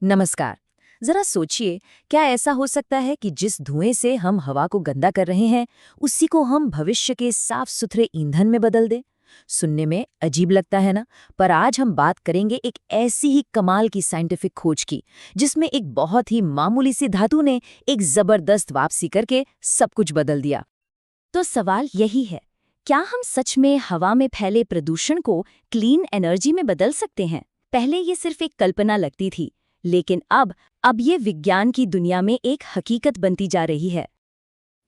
नमस्कार। जरा सोचिए, क्या ऐसा हो सकता है कि जिस धुएं से हम हवा को गंदा कर रहे हैं, उसी को हम भविष्य के साफ सुथरे ईंधन में बदल दें? सुनने में अजीब लगता है ना? पर आज हम बात करेंगे एक ऐसी ही कमाल की साइंटिफिक खोज की, जिसमें एक बहुत ही मामूली सी धातु ने एक जबरदस्त वापसी करके सब कुछ बदल दिया। तो सवाल यही है, क्या हम सच में हवा में फैले प्रदूषण को क्लीन एनर्जी में बदल सकते हैं? पहले ये सिर्फ एक कल्पना लगती थी, लेकिन अब ये विज्ञान की दुनिया में एक हकीकत बनती जा रही है।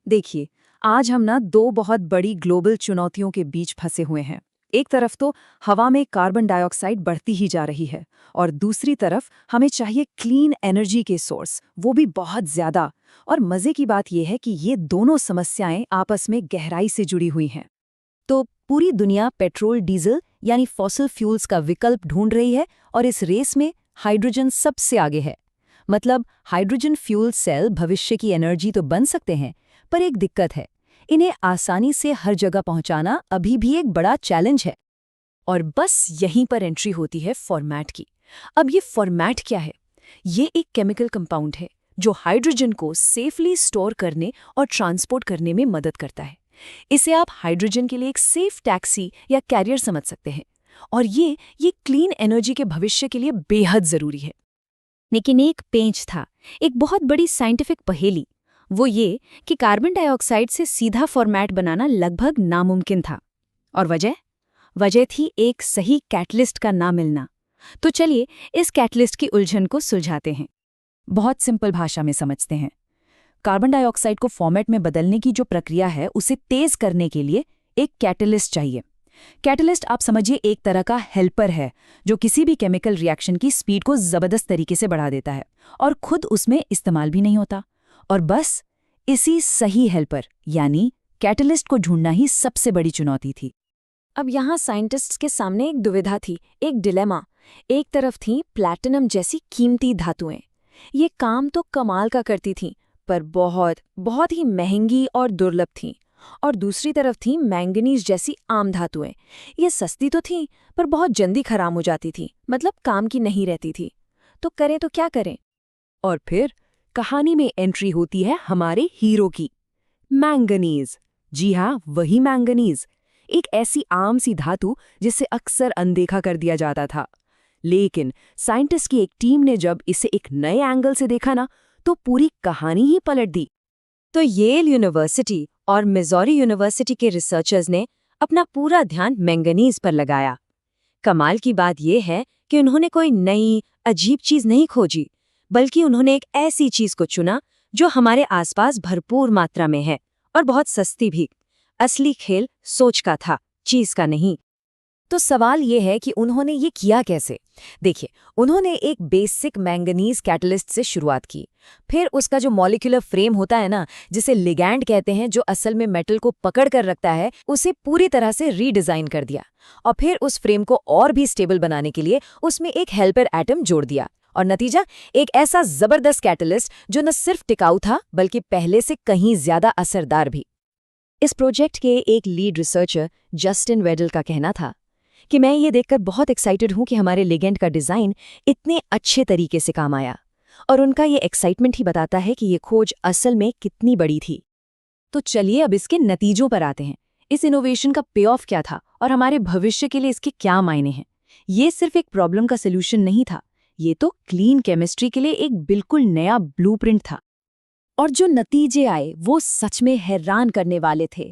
देखिए, आज हम ना दो बहुत बड़ी ग्लोबल चुनौतियों के बीच फंसे हुए हैं। एक तरफ तो हवा में कार्बन डाइऑक्साइड बढ़ती ही जा रही है और दूसरी तरफ हमें चाहिए क्लीन एनर्जी के सोर्स, वो भी बहुत ज्यादा। और मजे की बात यह है कि ये दोनों समस्याएं आपस में गहराई से जुड़ी हुई हैं। तो पूरी दुनिया पेट्रोल डीजल यानी फॉसिल फ्यूल्स का विकल्प ढूंढ रही है और इस रेस में हाइड्रोजन सबसे आगे है। मतलब हाइड्रोजन फ्यूल सेल भविष्य की एनर्जी तो बन सकते हैं, पर एक दिक्कत है, इन्हें आसानी से हर जगह पहुंचाना अभी भी एक बड़ा चैलेंज है। और बस यहीं पर एंट्री होती है फॉर्मेट की। अब ये फॉर्मेट क्या है? ये एक केमिकल कंपाउंड है जो हाइड्रोजन को सेफली स्टोर करने और ट्रांसपोर्ट करने में मदद करता है। इसे आप हाइड्रोजन के लिए एक सेफ टैक्सी या कैरियर समझ सकते हैं। और ये क्लीन एनर्जी के भविष्य के लिए बेहद जरूरी है। लेकिन एक पेंच था, एक बहुत बड़ी साइंटिफिक पहेली। वो ये कि कार्बन डाइऑक्साइड से सीधा फॉर्मेट बनाना लगभग नामुमकिन था। और वजह थी एक सही कैटलिस्ट का ना मिलना। तो चलिए इस कैटलिस्ट की उलझन को सुलझाते हैं। बहुत सिंपल भाषा में समझते हैं। कार्बन डाइऑक्साइड को फॉर्मेट में बदलने की जो प्रक्रिया है, उसे तेज करने के लिए एक कैटलिस्ट चाहिए। कैटलिस्ट आप समझिए एक तरह का हेल्पर है जो किसी भी केमिकल रिएक्शन की स्पीड को जबरदस्त तरीके से बढ़ा देता है और खुद उसमें इस्तेमाल भी नहीं होता। और बस इसी सही हेल्पर यानी कैटलिस्ट को ढूंढना ही सबसे बड़ी चुनौती थी। अब यहाँ साइंटिस्ट्स के सामने एक दुविधा थी, एक डिलेमा। एक तरफ थी प्लैटिनम जैसी कीमती धातुएं। ये काम तो कमाल का करती थीं, पर बहुत ही महंगी और दुर्लभ थीं। और दूसरी तरफ थी मैंगनीज जैसी आम धातुएं। ये सस्ती तो थीं, पर बहुत जल्दी खराब हो जाती थीं, मतलब काम की नहीं रहती थी। तो करें तो क्या करें? और फिर कहानी में एंट्री होती है हमारे हीरो की, मैंगनीज। जी हाँ, वही मैंगनीज, एक ऐसी आम सी धातु जिसे अक्सर अनदेखा कर दिया जाता था। लेकिन साइंटिस्ट की एक टीम ने जब इसे एक नए एंगल से देखा ना, तो पूरी कहानी ही पलट दी। तो येल यूनिवर्सिटी और मिजोरी यूनिवर्सिटी के रिसर्चर्स ने अपना पूरा ध्यान मैंगनीज पर लगाया। कमाल की बात यह है कि उन्होंने कोई नई अजीब चीज नहीं खोजी, बल्कि उन्होंने एक ऐसी चीज को चुना जो हमारे आसपास भरपूर मात्रा में है और बहुत सस्ती भी। असली खेल सोच का था, चीज का नहीं। तो सवाल ये है कि उन्होंने ये किया कैसे? देखिए, उन्होंने एक बेसिक मैंगनीज कैटलिस्ट से शुरुआत की। फिर उसका जो मॉलिक्यूलर फ्रेम होता है ना, जिसे लिगैंड कहते हैं, जो असल में मेटल को पकड़ कर रखता है, उसे पूरी तरह से रीडिजाइन कर दिया। और फिर उस फ्रेम को और भी स्टेबल बनाने के लिए उसमें एक हेल्पर एटम जोड़ दिया। और नतीजा एक ऐसा जबरदस्त कैटलिस्ट जो न सिर्फ टिकाऊ था, बल्कि पहले से कहीं ज्यादा असरदार भी। इस प्रोजेक्ट के एक लीड रिसर्चर जस्टिन वेडल का कहना था कि मैं ये देखकर बहुत एक्साइटेड हूं कि हमारे लिगेंड का डिज़ाइन इतने अच्छे तरीके से काम आया। और उनका ये एक्साइटमेंट ही बताता है कि ये खोज असल में कितनी बड़ी थी। तो चलिए अब इसके नतीजों पर आते हैं। इस इनोवेशन का पे ऑफ क्या था और हमारे भविष्य के लिए इसके क्या मायने हैं? ये सिर्फ एक प्रॉब्लम का सोल्यूशन नहीं था, ये तो क्लीन केमिस्ट्री के लिए एक बिल्कुल नया ब्लूप्रिंट था। और जो नतीजे आए वो सच में हैरान करने वाले थे।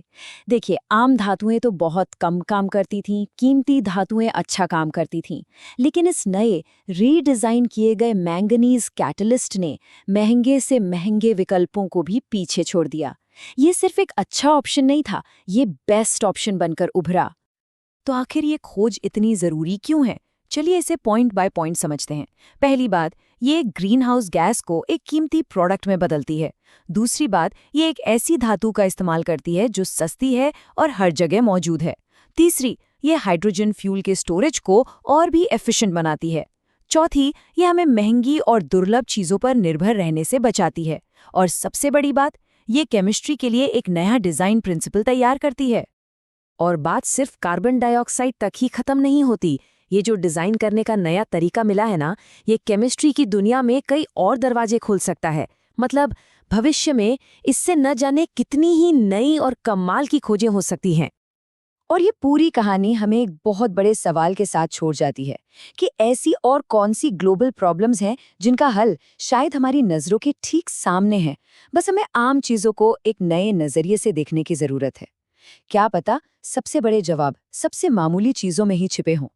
देखिए, आम धातुएं तो बहुत कम काम करती थीं, कीमती धातुएं अच्छा काम करती थीं, लेकिन इस नए रीडिज़ाइन किए गए मैंगनीज कैटलिस्ट ने महंगे से महंगे विकल्पों को भी पीछे छोड़ दिया। ये सिर्फ एक अच्छा ऑप्शन नहीं था, ये बेस्ट ऑप्शन बनकर उभरा। तो आखिर ये खोज इतनी ज़रूरी क्यों है? चलिए इसे पॉइंट बाय पॉइंट समझते हैं। पहली बात, ये ग्रीन हाउस गैस को एक कीमती प्रोडक्ट में बदलती है। दूसरी बात, ये एक ऐसी धातु का इस्तेमाल करती है जो सस्ती है और हर जगह मौजूद है। तीसरी, ये हाइड्रोजन फ्यूल के स्टोरेज को और भी एफिशिएंट बनाती है। चौथी, ये हमें महंगी और दुर्लभ चीज़ों पर निर्भर रहने से बचाती है। और सबसे बड़ी बात, ये केमिस्ट्री के लिए एक नया डिज़ाइन प्रिंसिपल तैयार करती है। और बात सिर्फ कार्बन डाइऑक्साइड तक ही खत्म नहीं होती। ये जो डिजाइन करने का नया तरीका मिला है ना, ये केमिस्ट्री की दुनिया में कई और दरवाजे खोल सकता है। मतलब भविष्य में इससे न जाने कितनी ही नई और कमाल की खोजें हो सकती हैं। और ये पूरी कहानी हमें एक बहुत बड़े सवाल के साथ छोड़ जाती है कि ऐसी और कौन सी ग्लोबल प्रॉब्लम्स हैं जिनका हल शायद हमारी नज़रों के ठीक सामने है। बस हमें आम चीज़ों को एक नए नज़रिए से देखने की ज़रूरत है। क्या पता सबसे बड़े जवाब सबसे मामूली चीज़ों में ही छिपे हों।